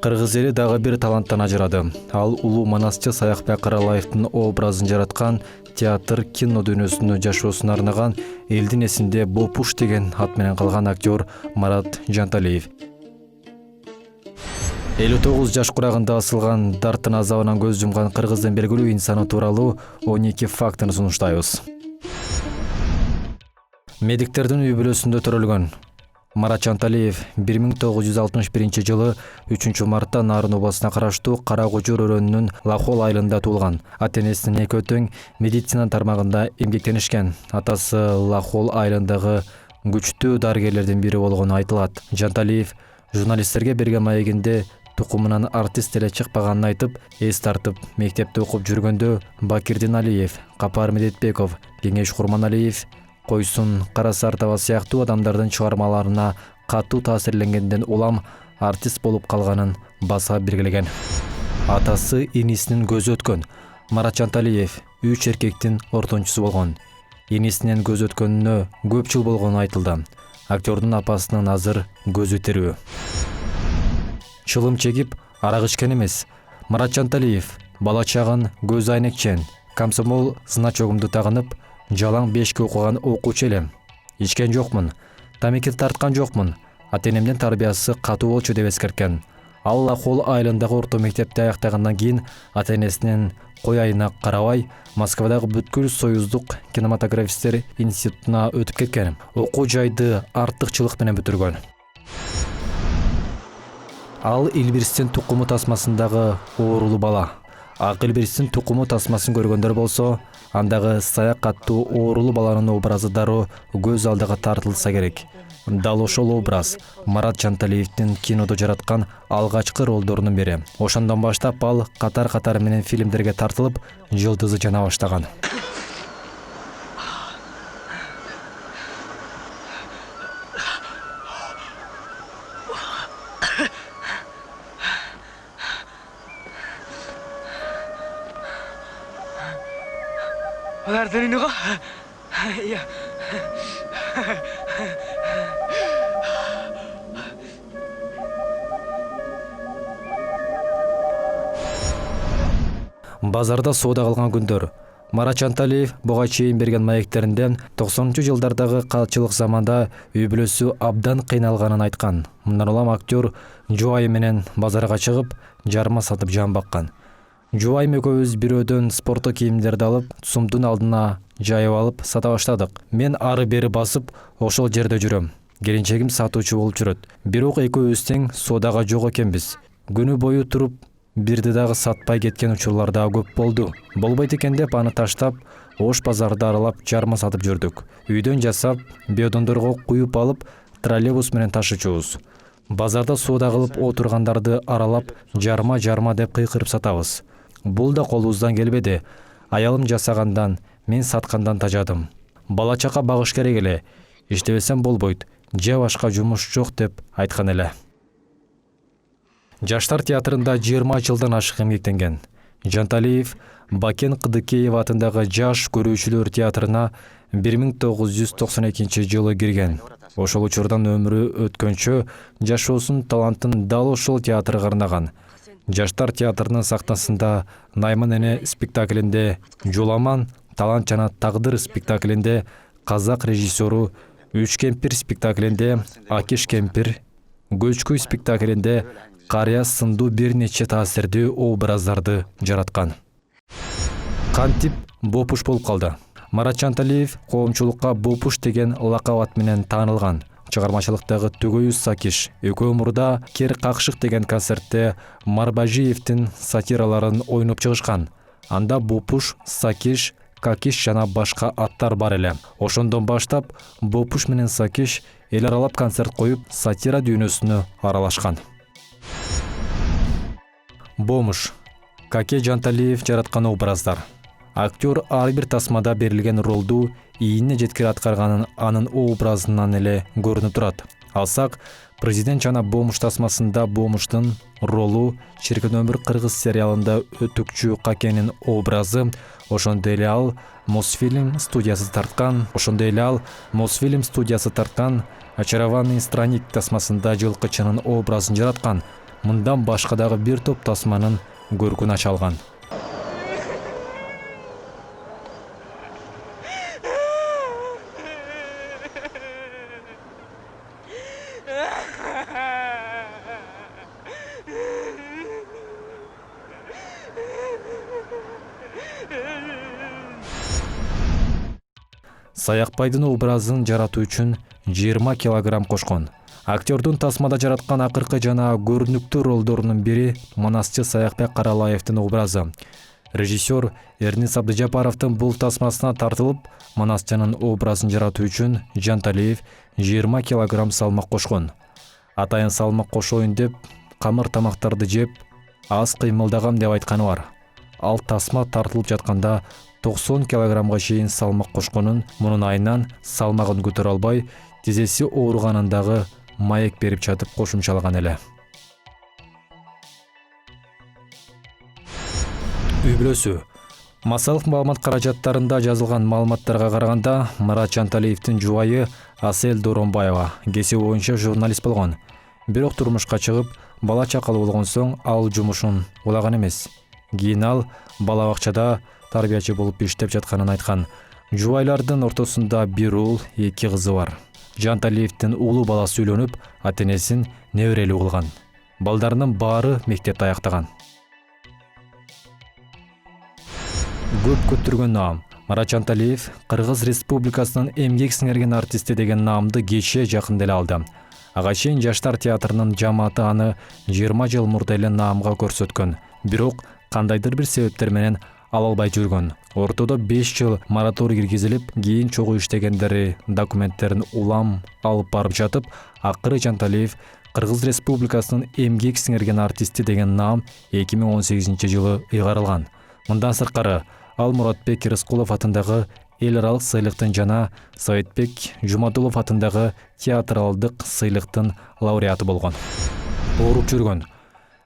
Кыргыз эли дагы бир таланттан ажырады. Ал улуу манасчы Саякбек Каралаевдин образын жараткан театр кино дүйнөсүнө жашоосуна арнаган элдин эсинде Бопуш деген ат менен калган актер Марат Жанталиев. 59 жаш курагында асылган дарттын азабынан көз жумган кыргыздын белгилүү инсаны тууралуу 12 фактыны сунуштайбыз. Медиктердин үй бүлөсүндө төрөлгөн Марат Жанталиев 1961 жылы 3 мартта Нарын областына караштуу Кара Кожур өрөөнүнүн Лахол айылында туулган. Ата-энесинин эки өтөң медицина тармагында эмгектенишкен. Атасы Лахол айылындагы күчтүү дарыгерлердин бири болгону айтылат. Жанталиев журналисттерге берген маегинде тукумунан артист эле чыкпаганын айтып, эс тартып, мектепте окуп жүргөндө Бакирдин Алиев, Капар Медетбеков, Кеңеш Курманалиев, Койсун Карасартова сыяктуу адамдардын чыгармаларына катуу таасирленгенден улам артист болуп калганын баса белгилеген. Атасы инисинин көзү өткөн. Марат Жанталиев 3 эркектин ортончусу болгон. Инисинин көзү өткөнүнө көп жыл болгону айтылды. Актердун апасынын азыр көзү терүү. Чылым чегип, арак ичкен эмес. Марат Жанталиев бала чагын көз айнекчен, комсомол значогумду тагынып, жалаң бешке окуган окуучу элем. Ичкен жокмун, тамеки тарткан жокмун. Ата-энемдин тарбиясы катуу болчу деп эскерткен. Ал Лахол айылындагы орто мектепти аяктагандан кийин ата-энесинин кояйына карабай Москвадагы бүткүл союздук кинематографисттер институтуна өтүп кеткен. Окуу жайды артыкчылык менен бүтүргөн. Ал Илбирстин тукуму тасмасындагы оорулуу бала. Ак Илбирстин тукуму тасмасын көргөндөр болсо, андагы Саяк аттуу оорулуу баланын образы дароо көз алдыга тартылса керек. Дал ошол образ Марат Жанталиевдин кинодо жараткан алгачкы ролдорунун бири. Ошондон баштап ал катар менен фильмдерге тартылып, жылдызы жана баштаган. Nereden ya? Базарда соода кылган күндөр. Марат Жанталиев буга чейин берген маектеринде 90-жылдардагы калчылык заманда үй бүлөсү абдан кыйналганын айткан. Мындан улам актер жубайы менен базарга чыгып, жарма сатып жан баккан. Жубайым экөөбүз бирөөдөн спорттук кийимдерди алып, сумдун алдына жайып алып сата баштадык. Мен ары бери басып, ошол жерде жүрөм. Келинчегим сатуучу болуп жүрөт. Бирок экөөбүз тең соодага жок экенбиз. Күнү бою туруп, бирди дагы сатпай кеткен учурлар да көп болду. Болбойт экен деп аны таштап, Ош базарды аралап жарма сатып жүрдүк. Үйдөн жасап, биодондорго куюп алып, троллейбус менен ташычубуз. Базарда соода кылып отургандарды аралап, жарма деп кыйкырып сатабыз. Бул да колубуздан келбеди. Аялым жасагандан, мен саткандан тажадым. Бала чака багыш керек эле. Иштебесем болбойт. Же башка жумуш жок деп айткан эле. Жаштар театрында 20 жылдан ашык эмгектенген. Жанталиев Бакен Кыдыкеев атындагы жаш көрүүчүлөр театрына 1992 жылы кирген. Ошол учурдан өмүрү өткөнчө жашоосунун талантын дал ошол театрга арнаган. Жаштар театрынын сахнасында Найман эне спектаклинде, Жуламан, Талант жана тагдыр спектаклинде, Казак режиссеру, Үч кемпир спектаклинде, Акиш кемпир, Көчкү спектаклинде карыя сындуу бир нече таасирдүү образдарды жараткан. Кантип Бопуш болуп калды. Марат Жанталиев коомчулукка Бопуш деген лакап ат менен таанылган. Чыгармачылыктагы Түгөйүз Сакиш, Экөө мурда Кер какшык деген концертте Марбажиевдин сатираларын ойноп чыгышкан. Анда Бопуш, Сакиш, Какиш жана башка аттар бар эле. Ошондон баштап Бопуш менен Сакиш эл аралап концерт коюп, сатира дүйнөсүнө аралашкан. Бомуш. Каке Жанталиев жараткан образдар. Актер ар бир тасмада берилген ролду ийине жеткире аткарганын анын образынан эле көрүнүп турат. Алсак, президент жана Бомуш тасмасында Бомуштун ролу Чиркин өмүр кыргыз сериалында өтүкчү Какенин образы, ошондой эле ал Мосфильм студиясы тарткан Очарованный странник тасмасында жылкычынын образын жараткан. мындан башка дагы бир топ тасманын көркүн ача алган. Саякбайдын образын жаратуу үчүн 20 килограмм кошкон. Актердун тасмада жараткан акыркы жана көрүнүктүү ролдорунун бири Манасчы Саякбай Каралаевдин образы. Режиссер Эрнис Абдыжапаровдун бул тасмасына тартылып, Манасчынын образын жаратуу үчүн Жанталиев 20 килограмм салмак кошкон. Атайын салмак кошоюн деп, камыр тамактарды жеп, аз кыймылдагам деп айтканы бар. Ал тасма тартылып жатканда 90 килограммга чейин салмак кошконун, мунун айынан салмагын көтөрө албай, тизеси ооруганындагы маек берип жатып кошумчалаган эле. Үй бүлөсү. Массалык маалымат каражаттарында жазылган маалыматтарга караганда, Марат Жанталиевдин жубайы Асель Доронбаева кесиби боюнча журналист болгон. Бирок турмушка чыгып, бала чакалуу болгон соң ал жумушун улаган эмес. Кийин ал бала бакчада тарбиячы болуп иштеп жатканын айткан. Жубайлардын ортосунда бир уул, 2 кызы бар. Жанталиевдин уулу баласы үйлөнүп, ата-энесин неберелүү кылган. Балдарынын баары мектепти аяктаган. Көп көтөргөн наам. Марат Жанталиев Кыргыз Республикасынын эмгек сиңерген артисти деген наамды кечээ жакында эле алды. Ага чейин Жаштар театрынын жамааты аны 20 жыл мурда эле наамга көрсөткөн. Бирок кандайдыр бир себептер менен ала албай жүргөн. Ортодо 5 жыл мораторий киргизилип, кийин чогуу иштегендери документтерин улам алып барып жатып, акыры Жанталиев Кыргыз Республикасынын эмгек сиңерген артисти деген наам 2018-жылы ыйгарылган. Мындан сырткары, ал Муратбек Рыскулов атындагы эл аралык сыйлыктын жана Саитбек Жумадулов атындагы театралдык сыйлыктын лауреаты болгон. Ооруп жүргөн.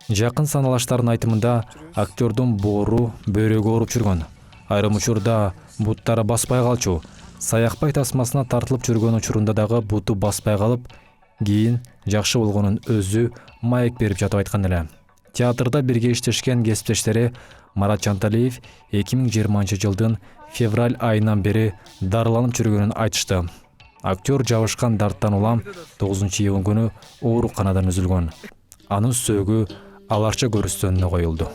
Жакын саналаштардын айтымында, актердун боору, бөйрөгү ооруп жүргөн. Айрым учурда буттары баспай калчу. Саякбай тасмасына тартылып жүргөн учурунда дагы буту баспай калып, кийин жакшы болгонун өзү маек берип жатып айткан эле. Театрда бирге иштешкен кесиптештери Марат Жанталиев 2020-жылдын февраль айынан бери дарыланып жүргөнүн айтышты. Актер жабышкан дарттан улам 9-июнь күнү ооруканадан үзүлгөн. Анын сөөгү аларча көрүстөнүнө коюлду.